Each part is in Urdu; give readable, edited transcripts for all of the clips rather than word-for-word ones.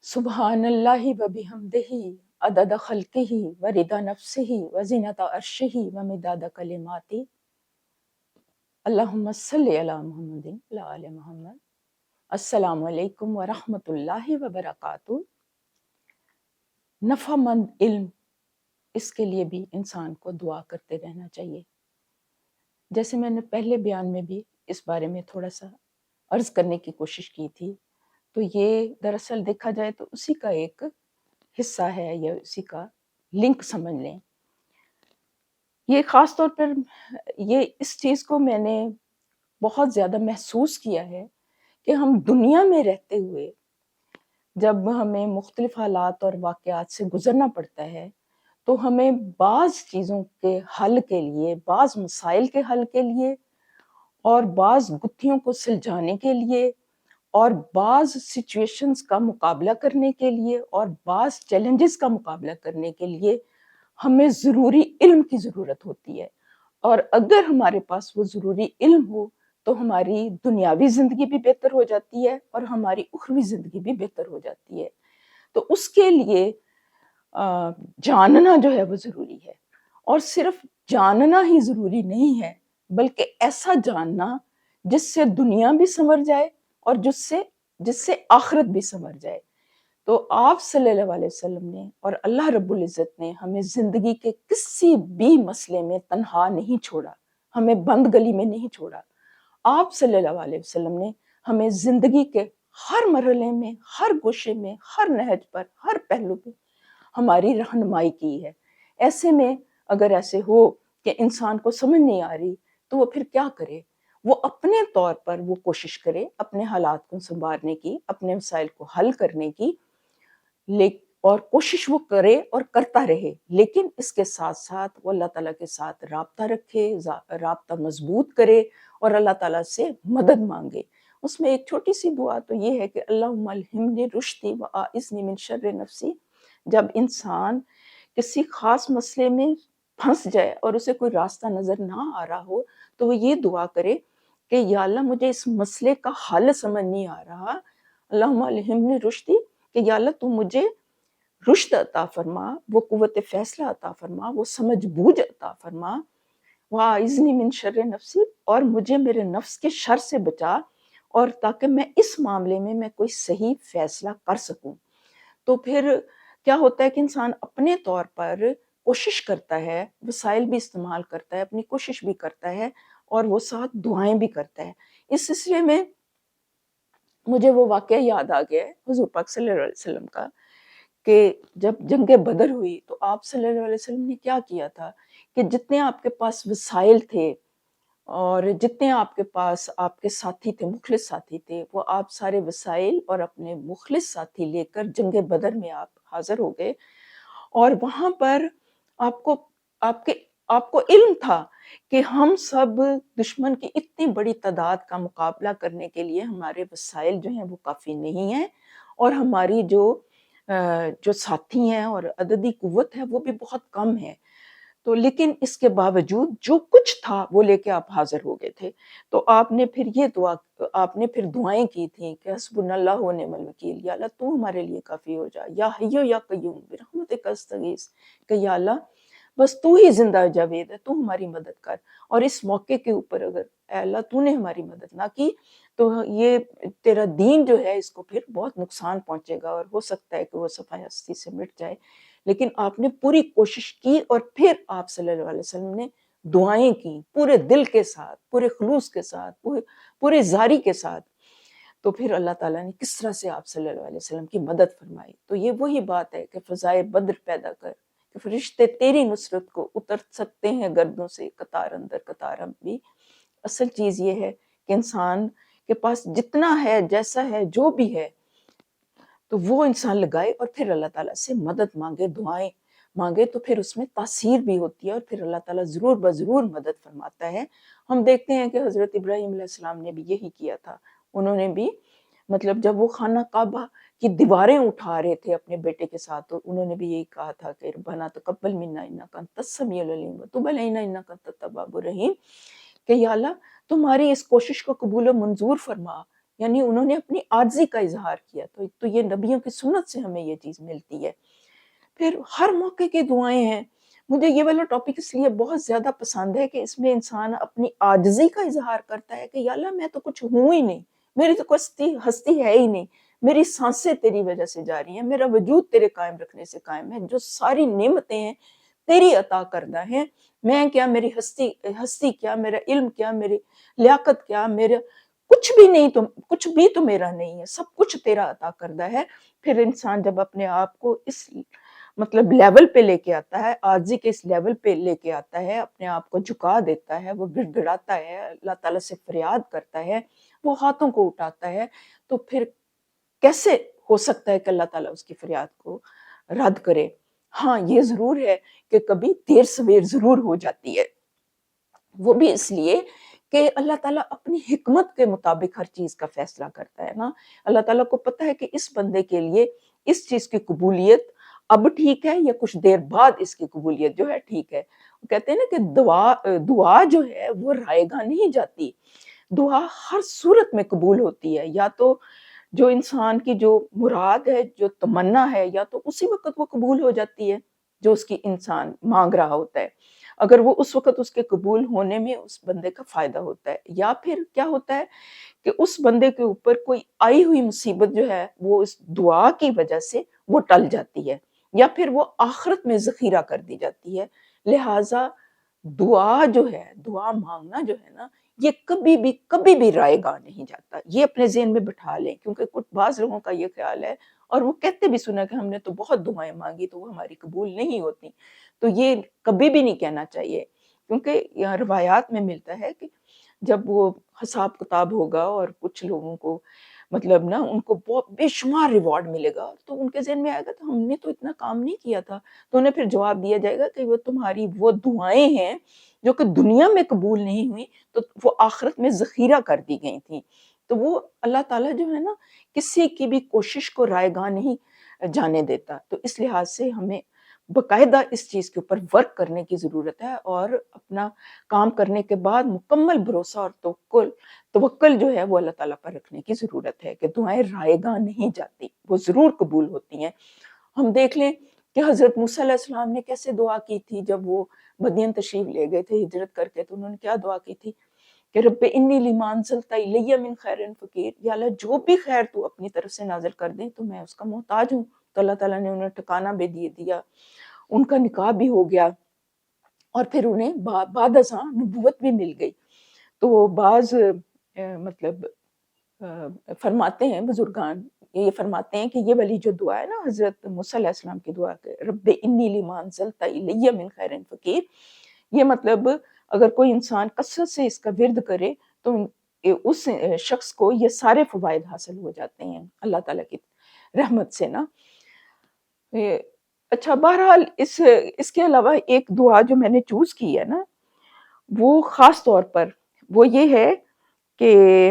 سبحان اللہ و بحمدہ عدد خلقہ و رضا نفسہ و زینت عرشہ و مداد کلماتہ اللہم صلی علی محمد و آل محمد۔ السلام علیکم ورحمۃ اللہ وبرکاتہ۔ نفع مند علم، اس کے لیے بھی انسان کو دعا کرتے رہنا چاہیے۔ جیسے میں نے پہلے بیان میں بھی اس بارے میں تھوڑا سا عرض کرنے کی کوشش کی تھی، تو یہ دراصل دیکھا جائے تو اسی کا ایک حصہ ہے یا اسی کا لنک سمجھ لیں۔ یہ خاص طور پر اس چیز کو میں نے بہت زیادہ محسوس کیا ہے کہ ہم دنیا میں رہتے ہوئے جب ہمیں مختلف حالات اور واقعات سے گزرنا پڑتا ہے تو ہمیں بعض چیزوں کے حل کے لیے، بعض مسائل کے حل کے لیے اور بعض گتھیوں کو سلجھانے کے لیے اور بعض سچویشنز کا مقابلہ کرنے کے لیے اور بعض چیلنجز کا مقابلہ کرنے کے لیے ہمیں ضروری علم کی ضرورت ہوتی ہے۔ اور اگر ہمارے پاس وہ ضروری علم ہو تو ہماری دنیاوی زندگی بھی بہتر ہو جاتی ہے اور ہماری اخروی زندگی بھی بہتر ہو جاتی ہے۔ تو اس کے لیے جاننا جو ہے وہ ضروری ہے، اور صرف جاننا ہی ضروری نہیں ہے بلکہ ایسا جاننا جس سے دنیا بھی سنور جائے اور جس سے آخرت بھی سنور جائے۔ تو آپ صلی اللہ علیہ وسلم نے اور اللہ رب العزت نے ہمیں زندگی کے کسی بھی مسئلے میں تنہا نہیں چھوڑا، ہمیں بند گلی میں نہیں چھوڑا۔ آپ صلی اللہ علیہ وسلم نے ہمیں زندگی کے ہر مرحلے میں، ہر گوشے میں، ہر نہج پر، ہر پہلو پہ ہماری رہنمائی کی ہے۔ ایسے میں اگر ایسے ہو کہ انسان کو سمجھ نہیں آ رہی تو وہ پھر کیا کرے؟ وہ اپنے طور پر وہ کوشش کرے اپنے حالات کو سنوارنے کی، اپنے مسائل کو حل کرنے کی، اور کوشش وہ کرے اور کرتا رہے، لیکن اس کے ساتھ ساتھ وہ اللہ تعالیٰ کے ساتھ رابطہ رکھے، رابطہ مضبوط کرے اور اللہ تعالیٰ سے مدد مانگے۔ اس میں ایک چھوٹی سی دعا تو یہ ہے کہ اللہم الہمنی رشدی واعذنی من شر نفسی۔ جب انسان کسی خاص مسئلے میں پھنس جائے اور اسے کوئی راستہ نظر نہ آ رہا ہو تو وہ یہ دعا کرے کہ یا اللہ مجھے اس مسئلے کا حل سمجھ نہیں آ رہا، اللہم الہمنی رشدی، کہ یا اللہ تو مجھے رشد عطا فرما، وہ قوت فیصلہ عطا فرما، وہ سمجھ بوجھ عطا فرما، واعذنی من شر نفسی، اور مجھے میرے نفس کے شر سے بچا، اور تاکہ میں اس معاملے میں کوئی صحیح فیصلہ کر سکوں۔ تو پھر کیا ہوتا ہے کہ انسان اپنے طور پر کوشش کرتا ہے، وسائل بھی استعمال کرتا ہے، اپنی کوشش بھی کرتا ہے اور وہ ساتھ دعائیں بھی کرتا ہے۔ اس سلسلے میں مجھے وہ واقعہ یاد آ گیا ہے حضور پاک صلی اللہ علیہ وسلم کا، کہ جب جنگ بدر ہوئی تو آپ صلی اللہ علیہ وسلم نے کیا کیا تھا کہ جتنے آپ کے پاس وسائل تھے اور جتنے آپ کے پاس آپ کے ساتھی تھے، مخلص ساتھی تھے، وہ آپ سارے وسائل اور اپنے مخلص ساتھی لے کر جنگ بدر میں آپ حاضر ہو گئے، اور وہاں پر آپ کو آپ کو علم تھا کہ ہم سب دشمن کی اتنی بڑی تعداد کا مقابلہ کرنے کے لیے ہمارے وسائل جو ہیں وہ کافی نہیں ہیں، اور ہماری جو ساتھی ہیں اور عددی قوت ہے وہ بھی بہت کم ہے۔ تو لیکن اس کے باوجود جو کچھ تھا وہ لے کے آپ حاضر ہو گئے تھے۔ تو آپ نے پھر دعائیں کی تھیں کہ حسبنا اللہ و نعم الوکیل، یا اللہ تو ہمارے لیے کافی ہو جا، یا حیو یا قیوم برحمتک استغیث، کہ یا اللہ بس تو ہی زندہ جاوید ہے، تو ہماری مدد کر۔ اور اس موقع کے اوپر اگر اے اللہ تو نے ہماری مدد نہ کی تو یہ تیرا دین جو ہے اس کو پھر بہت نقصان پہنچے گا، اور ہو سکتا ہے کہ وہ صفحہ ہستی سے مٹ جائے۔ لیکن آپ نے پوری کوشش کی، اور پھر آپ صلی اللہ علیہ وسلم نے دعائیں کی پورے دل کے ساتھ، پورے خلوص کے ساتھ، پورے زاری کے ساتھ۔ تو پھر اللہ تعالیٰ نے کس طرح سے آپ صلی اللہ علیہ وسلم کی مدد فرمائی۔ تو یہ وہی بات ہے کہ فضائے بدر پیدا کر کہ فرشتے تیری نصرت کو اتر سکتے ہیں گردوں سے قطار اندر قطار ہم بھی۔ اصل چیز یہ ہے کہ انسان کے پاس جتنا ہے، جیسا ہے، جو بھی ہے، تو وہ انسان لگائے اور پھر اللہ تعالیٰ سے مدد مانگے، دعائیں مانگے، تو پھر اس میں تاثیر بھی ہوتی ہے اور پھر اللہ تعالیٰ ضرور بضرور مدد فرماتا ہے۔ ہم دیکھتے ہیں کہ حضرت ابراہیم علیہ السلام نے بھی یہی کیا تھا۔ انہوں نے بھی جب وہ خانہ کعبہ کی دیواریں اٹھا رہے تھے اپنے بیٹے کے ساتھ، تو انہوں نے بھی یہی کہا تھا کہ ربنا تقبل منا انک انت السمیع العلیم وتب علینا انک انت التواب الرحیم، کہ یا اللہ تمہاری اس کوشش کو قبول و منظور فرما، یعنی انہوں نے اپنی عاجزی کا اظہار کیا. تو یہ نبیوں کی سنت سے ہمیں یہ چیز ملتی ہے. پھر ہر موقع کی دعائیں ہیں. مجھے یہ والا ٹاپک اس لیے بہت زیادہ پسند ہے کہ اس میں انسان اپنی عاجزی کا اظہار کرتا ہے کہ یا اللہ میں تو کچھ ہوں ہی نہیں, میری تو کوئی ہستی ہے ہی نہیں, میری سانسیں تیری وجہ سے جاری ہیں, میرا وجود تیرے قائم رکھنے سے قائم ہے, جو ساری نعمتیں ہیں تیری عطا کردہ ہیں. میں کیا, میری ہستی کیا, میرا علم کیا, میری لیاقت کیا, میرا کچھ بھی نہیں, کچھ بھی تو میرا نہیں ہے, سب کچھ تیرا عطا کردہ ہے. پھر انسان جب اپنے آپ کو اس مطلب لیول پہ لے کے آتا ہے, عاجزی کے اس لیول پہ لے کے آتا ہے, اپنے آپ کو جھکا دیتا ہے, وہ گڑ گڑاتا ہے, اللہ تعالیٰ سے فریاد کرتا ہے, وہ ہاتھوں کو اٹھاتا ہے, تو پھر کیسے ہو سکتا ہے کہ اللہ تعالیٰ اس کی فریاد کو رد کرے؟ ہاں یہ ضرور ہے کہ کبھی دیر سویر ضرور ہو جاتی ہے, وہ بھی اس لیے کہ اللہ تعالیٰ اپنی حکمت کے مطابق ہر چیز کا فیصلہ کرتا ہے نا. اللہ تعالیٰ کو پتہ ہے کہ اس بندے کے لیے اس چیز کی قبولیت اب ٹھیک ہے یا کچھ دیر بعد اس کی قبولیت جو ہے ٹھیک ہے. وہ کہتے ہیں نا کہ دعا جو ہے وہ رائے گاہ نہیں جاتی, دعا ہر صورت میں قبول ہوتی ہے. یا تو جو انسان کی جو مراد ہے, جو تمنا ہے, یا تو اسی وقت وہ قبول ہو جاتی ہے جو اس کی انسان مانگ رہا ہوتا ہے, اگر وہ اس وقت اس کے قبول ہونے میں اس بندے کا فائدہ ہوتا ہے. یا پھر کیا ہوتا ہے کہ اس بندے کے اوپر کوئی آئی ہوئی مصیبت جو ہے وہ اس دعا کی وجہ سے وہ ٹل جاتی ہے, یا پھر وہ آخرت میں ذخیرہ کر دی جاتی ہے. لہٰذا دعا جو ہے, دعا مانگنا جو ہے نا, یہ کبھی بھی رائے گاہ نہیں جاتا. یہ اپنے ذہن میں بٹھا لیں, کیونکہ کچھ بعض لوگوں کا یہ خیال ہے, اور وہ کہتے بھی سنا کہ ہم نے تو بہت دعائیں مانگی تو وہ ہماری قبول نہیں ہوتی. تو یہ کبھی بھی نہیں کہنا چاہیے, کیونکہ یہاں روایات میں ملتا ہے کہ جب وہ حساب کتاب ہوگا اور کچھ لوگوں کو مطلب نا ان کو بہت بے شمار ریوارڈ ملے گا, تو ان کے ذہن میں آئے گا تو ہم نے تو اتنا کام نہیں کیا تھا. تو انہیں پھر جواب دیا جائے گا کہ وہ تمہاری وہ دعائیں ہیں جو کہ دنیا میں قبول نہیں ہوئی, تو وہ آخرت میں ذخیرہ کر دی گئی تھیں. تو وہ اللہ تعالیٰ جو ہے نا کسی کی بھی کوشش کو رائے گاہ نہیں جانے دیتا. تو اس لحاظ سے ہمیں باقاعدہ اس چیز کے اوپر ورک کرنے کی ضرورت ہے, اور اپنا کام کرنے کے بعد مکمل بھروسہ اور توکل جو ہے وہ اللہ تعالیٰ پر رکھنے کی ضرورت ہے کہ دعائیں رائے گاہ نہیں جاتی, وہ ضرور قبول ہوتی ہیں. ہم دیکھ لیں کہ حضرت موسیٰ علیہ السلام نے کیسے دعا کی تھی جب وہ مدین تشریف لے گئے تھے ہجرت کر کے. تو انہوں نے کیا دعا کی تھی کہ رب انی لما انزلت الی من خیر فقیر, یا اللہ جو بھی خیر تو اپنی طرف سے نازل کر دیں تو میں اس کا محتاج ہوں. تو اللہ تعالیٰ نے انہیں ٹھکانہ بھی دیا, ان کا نکاح بھی ہو گیا, اور پھر انہیں بعد ازاں نبوت بھی مل گئی. تو بعض مطلب فرماتے ہیں بزرگان, یہ فرماتے ہیں کہ یہ والی جو دعا ہے نا حضرت موسیٰ علیہ السلام کی دعا کہ رب انی لما انزلت الی من خیر فقیر, یہ مطلب اگر کوئی انسان کثرت سے اس کا ورد کرے تو اس شخص کو یہ سارے فوائد حاصل ہو جاتے ہیں اللہ تعالیٰ کی رحمت سے نا. اچھا بہرحال اس کے علاوہ ایک دعا جو میں نے چوز کی ہے نا, وہ خاص طور پر وہ یہ ہے کہ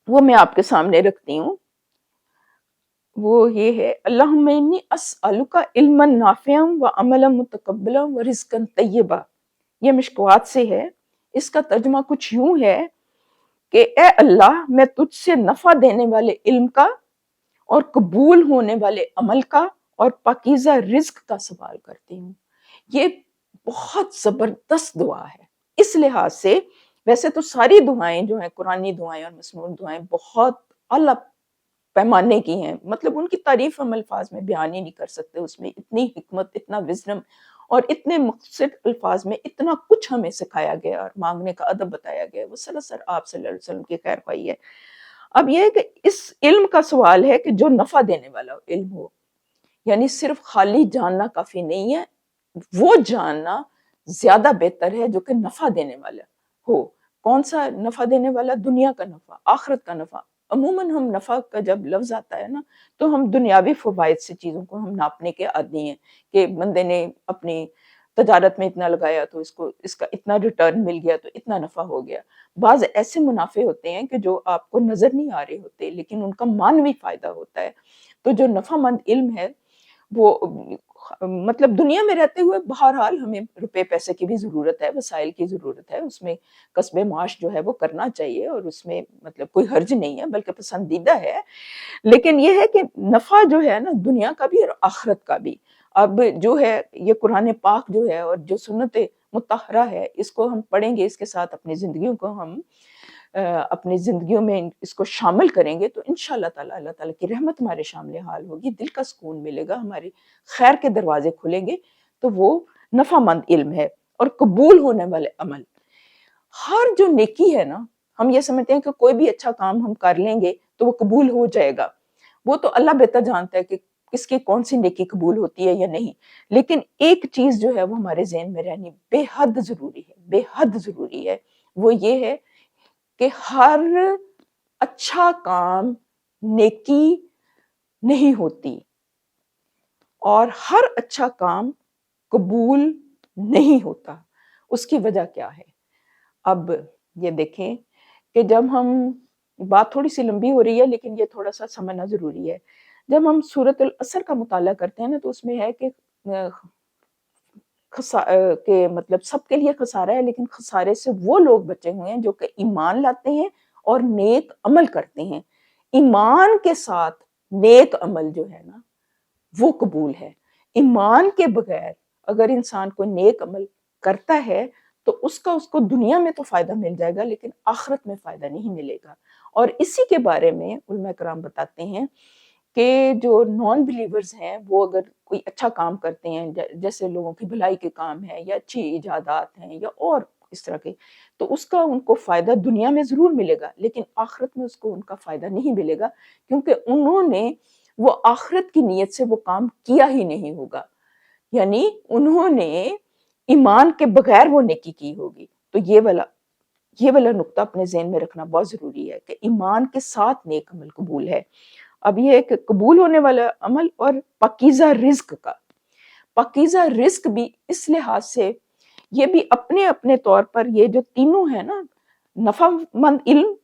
وہ میں آپ کے سامنے رکھتی ہوں. وہ یہ ہے اللہم انی اسألک علما نافعا وعملا متقبلا ورزقا طیبا. یہ مشکوات سے ہے, اس کا ترجمہ کچھ یوں ہے کہ اے اللہ میں تجھ سے نفع دینے والے علم کا اور قبول ہونے والے عمل کا اور پاکیزہ رزق کا سوال کرتی ہوں. یہ بہت زبردست دعا ہے اس لحاظ سے. ویسے تو ساری دعائیں جو ہیں قرآنی دعائیں اور مسنون دعائیں بہت اعلیٰ پیمانے کی ہیں, مطلب ان کی تعریف ہم الفاظ میں بیان ہی نہیں کر سکتے. اس میں اتنی حکمت, اتنا وزڈم, اور اتنے مختصر الفاظ میں اتنا کچھ ہمیں سکھایا گیا اور مانگنے کا ادب بتایا گیا. وہ سراسر آپ صلی اللہ علیہ وسلم کی خیر خواہی ہے. اب یہ ہے کہ اس علم کا سوال ہے کہ جو نفع دینے والا علم ہو, یعنی صرف خالی جاننا کافی نہیں ہے, وہ جاننا زیادہ بہتر ہے جو کہ نفع دینے والا ہو. کون سا نفع دینے والا؟ دنیا کا نفع, آخرت کا نفع. عموماً ہم نفع کا جب لفظ آتا ہے نا تو ہم دنیاوی فوائد سے چیزوں کو ہم ناپنے کے عادی ہیں کہ بندے نے اپنی تجارت میں اتنا لگایا تو اس کا اتنا ریٹرن مل گیا تو اتنا نفع ہو گیا. بعض ایسے منافع ہوتے ہیں کہ جو آپ کو نظر نہیں آ رہے ہوتے لیکن ان کا معنوی فائدہ ہوتا ہے. تو جو نفع مند علم ہے وہ مطلب دنیا میں رہتے ہوئے بہرحال ہمیں روپے پیسے کی بھی ضرورت ہے، وسائل کی ضرورت ہے، اس میں کسب معاش جو ہے وہ کرنا چاہیے، اور اس میں مطلب کوئی حرج نہیں ہے بلکہ پسندیدہ ہے۔ لیکن یہ ہے کہ نفع جو ہے نا دنیا کا بھی اور آخرت کا بھی، اب جو ہے یہ قرآن پاک جو ہے اور جو سنت مطہرہ ہے، اس کو ہم پڑھیں گے، اس کے ساتھ اپنی زندگیوں کو ہم اپنی زندگیوں میں اس کو شامل کریں گے تو انشاءاللہ تعالی اللہ تعالیٰ کی رحمت ہمارے شامل حال ہوگی، دل کا سکون ملے گا، ہمارے خیر کے دروازے کھلیں گے، تو وہ نفع مند علم ہے اور قبول ہونے والے عمل۔ ہر جو نیکی ہے نا، ہم یہ سمجھتے ہیں کہ کوئی بھی اچھا کام ہم کر لیں گے تو وہ قبول ہو جائے گا، وہ تو اللہ بہتر جانتا ہے کہ کس کی کون سی نیکی قبول ہوتی ہے یا نہیں، لیکن ایک چیز جو ہے وہ ہمارے ذہن میں رہنی بے حد ضروری ہے، بے حد ضروری ہے، وہ یہ ہے کہ ہر اچھا کام نیکی نہیں ہوتی، اور ہر اچھا کام قبول نہیں ہوتا۔ اس کی وجہ کیا ہے؟ اب یہ دیکھیں کہ جب ہم، بات تھوڑی سی لمبی ہو رہی ہے لیکن یہ تھوڑا سا سمجھنا ضروری ہے، جب ہم سورۃ العصر کا مطالعہ کرتے ہیں نا تو اس میں ہے کہ کہ مطلب سب کے لیے خسارہ ہے، لیکن خسارے سے وہ لوگ بچے ہوئے ہیں جو کہ ایمان لاتے ہیں اور نیک عمل کرتے ہیں۔ ایمان کے ساتھ نیک عمل جو ہے نا وہ قبول ہے۔ ایمان کے بغیر اگر انسان کوئی نیک عمل کرتا ہے تو اس کو دنیا میں تو فائدہ مل جائے گا لیکن آخرت میں فائدہ نہیں ملے گا۔ اور اسی کے بارے میں علماء کرام بتاتے ہیں کہ جو نان بلیورز ہیں وہ اگر کوئی اچھا کام کرتے ہیں، جیسے لوگوں کی بھلائی کے کام ہیں یا اچھی ایجادات ہیں یا اور اس طرح کے، تو اس کا ان کو فائدہ دنیا میں ضرور ملے گا لیکن آخرت میں اس کو ان کا فائدہ نہیں ملے گا، کیونکہ انہوں نے وہ آخرت کی نیت سے وہ کام کیا ہی نہیں ہوگا، یعنی انہوں نے ایمان کے بغیر وہ نیکی کی ہوگی۔ تو یہ والا نقطہ اپنے ذہن میں رکھنا بہت ضروری ہے کہ ایمان کے ساتھ نیک عمل قبول ہے۔ اب یہ ہے کہ قبول ہونے والا عمل اور پاکیزہ رزق کا، پاکیزہ رزق بھی اس لحاظ سے یہ بھی اپنے اپنے طور پر، یہ جو تینوں ہیں نا، نفع مند علم،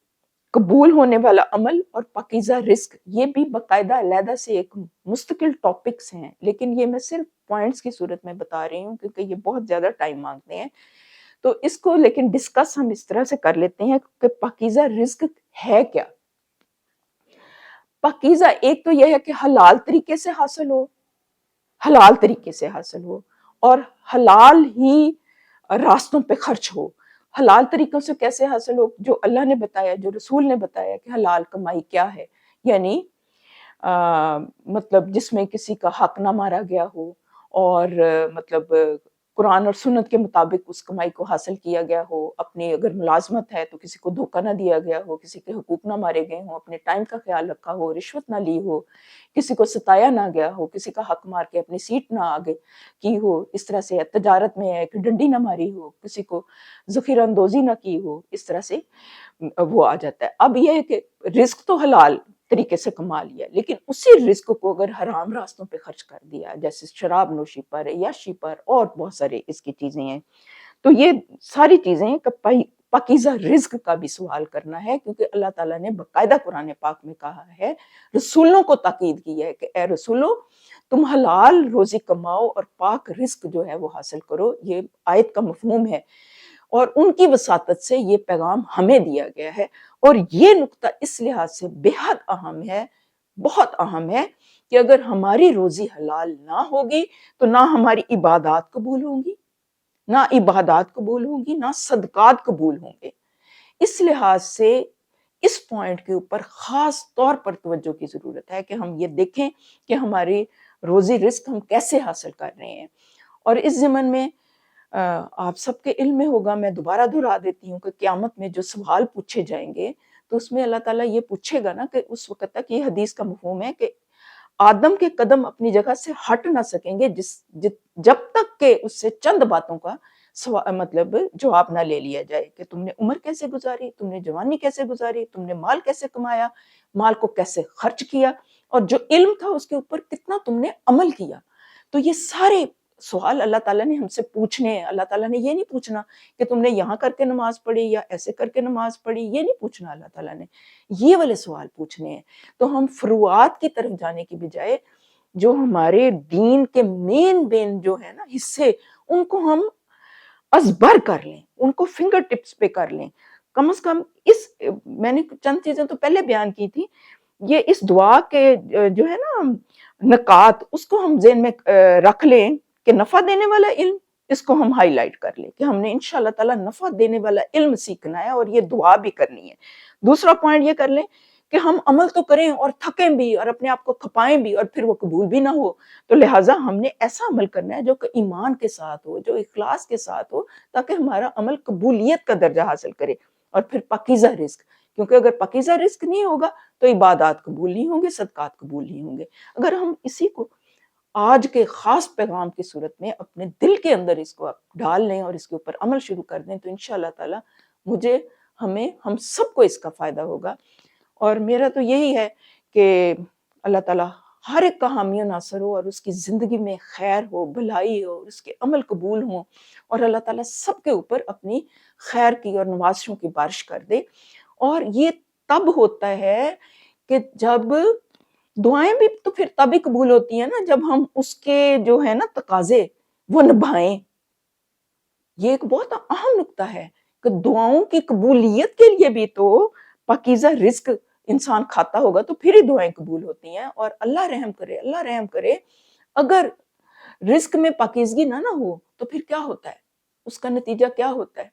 قبول ہونے والا عمل اور پاکیزہ رزق، یہ بھی باقاعدہ علیحدہ سے ایک مستقل ٹاپکس ہیں، لیکن یہ میں صرف پوائنٹس کی صورت میں بتا رہی ہوں کیونکہ یہ بہت زیادہ ٹائم مانگتے ہیں، تو اس کو لیکن ڈسکس ہم اس طرح سے کر لیتے ہیں کہ پاکیزہ رزق ہے کیا۔ پاکیزہ ایک تو یہ ہے کہ حلال طریقے سے حاصل ہو، حلال طریقے سے حاصل ہو اور حلال ہی راستوں پہ خرچ ہو۔ حلال طریقوں سے کیسے حاصل ہو؟ جو اللہ نے بتایا، جو رسول نے بتایا کہ حلال کمائی کیا ہے، یعنی مطلب جس میں کسی کا حق نہ مارا گیا ہو اور مطلب قرآن اور سنت کے مطابق اس کمائی کو حاصل کیا گیا ہو، اپنی اگر ملازمت ہے تو کسی کو دھوکہ نہ دیا گیا ہو، کسی کے حقوق نہ مارے گئے ہوں، اپنے ٹائم کا خیال رکھا ہو، رشوت نہ لی ہو، کسی کو ستایا نہ گیا ہو، کسی کا حق مار کے اپنی سیٹ نہ آگے کی ہو، اس طرح سے تجارت میں ہے کہ ڈنڈی نہ ماری ہو، کسی کو ذخیرہ اندوزی نہ کی ہو، اس طرح سے وہ آ جاتا ہے۔ اب یہ ہے کہ رزق تو حلال طریقے سے کما لیا، لیکن اسی رزق کو اگر حرام راستوں پہ خرچ کر دیا، جیسے شراب نوشی پر، عیاشی پر اور بہت سارے اس کی چیزیں ہیں، تو یہ ساری چیزیں پاکیزہ رزق کا بھی سوال کرنا ہے، کیونکہ اللہ تعالیٰ نے باقاعدہ قرآن پاک میں کہا ہے، رسولوں کو تاکید کی ہے کہ اے رسولو تم حلال روزی کماؤ اور پاک رزق جو ہے وہ حاصل کرو۔ یہ آیت کا مفہوم ہے اور ان کی وساطت سے یہ پیغام ہمیں دیا گیا ہے، اور یہ نقطہ اس لحاظ سے بے حد اہم ہے، بہت اہم ہے کہ اگر ہماری روزی حلال نہ ہوگی تو نہ ہماری عبادات قبول ہوں گی، نہ صدقات قبول ہوں گے۔ اس لحاظ سے اس پوائنٹ کے اوپر خاص طور پر توجہ کی ضرورت ہے کہ ہم یہ دیکھیں کہ ہماری روزی رزق ہم کیسے حاصل کر رہے ہیں۔ اور اس ضمن میں آپ سب کے علم میں ہوگا، میں دوبارہ دہرا دیتی ہوں کہ قیامت میں جو سوال پوچھے جائیں گے تو اس میں اللہ تعالیٰ یہ پوچھے گا نا کہ اس وقت تک، یہ حدیث کا مفہوم ہے کہ آدم کے قدم اپنی جگہ سے ہٹ نہ سکیں گے جب تک کہ اس سے چند باتوں کا مطلب جواب نہ لے لیا جائے کہ تم نے عمر کیسے گزاری، تم نے جوانی کیسے گزاری، تم نے مال کیسے کمایا، مال کو کیسے خرچ کیا، اور جو علم تھا اس کے اوپر کتنا تم نے عمل کیا۔ تو یہ سارے سوال اللہ تعالیٰ نے ہم سے پوچھنے ہیں۔ اللہ تعالیٰ نے یہ نہیں پوچھنا کہ تم نے یہاں کر کے نماز پڑھی یا ایسے کر کے نماز پڑھی، یہ نہیں پوچھنا اللہ تعالیٰ نے، یہ والے سوال پوچھنے ہیں۔ تو ہم فروعات کی طرف جانے کی بجائے جو ہمارے دین کے مین جو ہے نا حصے، ان کو ہم ازبر کر لیں، ان کو فنگر ٹپس پہ کر لیں. کم از کم میں نے چند چیزیں تو پہلے بیان کی تھی، یہ اس دعا کے جو ہے نا نکات، اس کو ہم ذہن میں رکھ لیں کہ نفع دینے والا علم، اس کو ہم ہائی لائٹ کر لیں کہ ہم نے انشاءاللہ تعالیٰ نفع دینے والا علم سیکھنا ہے اور یہ دعا بھی کرنی ہے. دوسرا پوائنٹ یہ کر لیں کہ ہم عمل تو کریں اور تھکیں بھی اور اپنے آپ کو کھپائیں بھی اور پھر وہ قبول بھی نہ ہو، تو لہٰذا ہم نے ایسا عمل کرنا ہے جو کہ ایمان کے ساتھ ہو، جو اخلاص کے ساتھ ہو، تاکہ ہمارا عمل قبولیت کا درجہ حاصل کرے. اور پھر پاکیزہ رزق، کیونکہ اگر پاکیزہ رزق نہیں ہوگا تو عبادات قبول نہیں ہوں گے، صدقات قبول نہیں ہوں گے. اگر ہم اسی کو آج کے خاص پیغام کی صورت میں اپنے دل کے اندر اس کو ڈال لیں اور اس کے اوپر عمل شروع کر دیں، تو انشاءاللہ تعالیٰ ہم سب کو اس کا فائدہ ہوگا. اور میرا تو یہی ہے کہ اللہ تعالیٰ ہر ایک کا حامی و ناصر ہو اور اس کی زندگی میں خیر ہو، بھلائی ہو، اس کے عمل قبول ہوں، اور اللہ تعالیٰ سب کے اوپر اپنی خیر کی اور نوازشوں کی بارش کر دے. اور یہ تب ہوتا ہے کہ جب دعائیں بھی تو پھر تب ہی قبول ہوتی ہیں نا، جب ہم اس کے جو ہے نا تقاضے وہ نبھائیں. یہ ایک بہت اہم نکتہ ہے کہ دعاؤں کی قبولیت کے لیے بھی تو پاکیزہ رزق انسان کھاتا ہوگا تو پھر ہی دعائیں قبول ہوتی ہیں. اور اللہ رحم کرے اگر رزق میں پاکیزگی نہ ہو تو پھر کیا ہوتا ہے، اس کا نتیجہ کیا ہوتا ہے،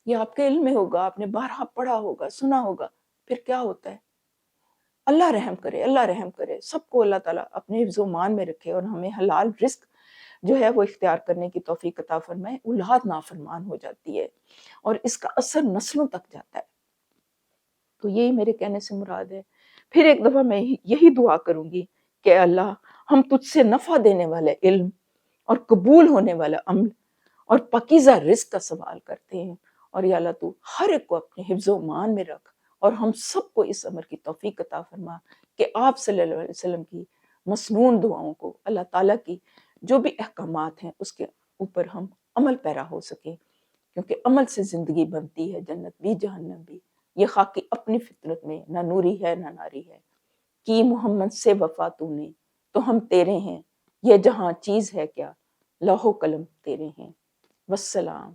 یہ آپ کے علم میں ہوگا، آپ نے بارہا پڑھا ہوگا، سنا ہوگا. پھر کیا ہوتا ہے؟ اللہ رحم کرے سب کو اللہ تعالیٰ اپنے حفظ و مان میں رکھے اور ہمیں حلال رزق جو ہے وہ اختیار کرنے کی توفیق عطا فرمائے. اولاد نافرمان ہو جاتی ہے اور اس کا اثر نسلوں تک جاتا ہے. تو یہی میرے کہنے سے مراد ہے. پھر ایک دفعہ میں یہی دعا کروں گی کہ اللہ، ہم تجھ سے نفع دینے والے علم اور قبول ہونے والا عمل اور پاکیزہ رزق کا سوال کرتے ہیں. اور یا اللہ تو ہر ایک کو اپنے حفظ و مان میں رکھ اور ہم سب کو اس عمر کی توفیق عطا فرما کہ آپ صلی اللہ علیہ وسلم کی مسنون دعاؤں کو، اللہ تعالیٰ کی جو بھی احکامات ہیں اس کے اوپر ہم عمل پیرا ہو سکیں، کیونکہ عمل سے زندگی بنتی ہے، جنت بھی جہنم بھی. یہ خاکی اپنی فطرت میں نہ نوری ہے نہ ناری ہے. کی محمد سے وفا تو نے تو ہم تیرے ہیں، یہ جہاں چیز ہے کیا، لوح و قلم تیرے ہیں. والسلام.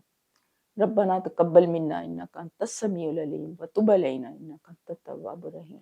ربنا تقبل منا انک انت السمیع العلیم وتب علینا انک انت التواب الرحیم.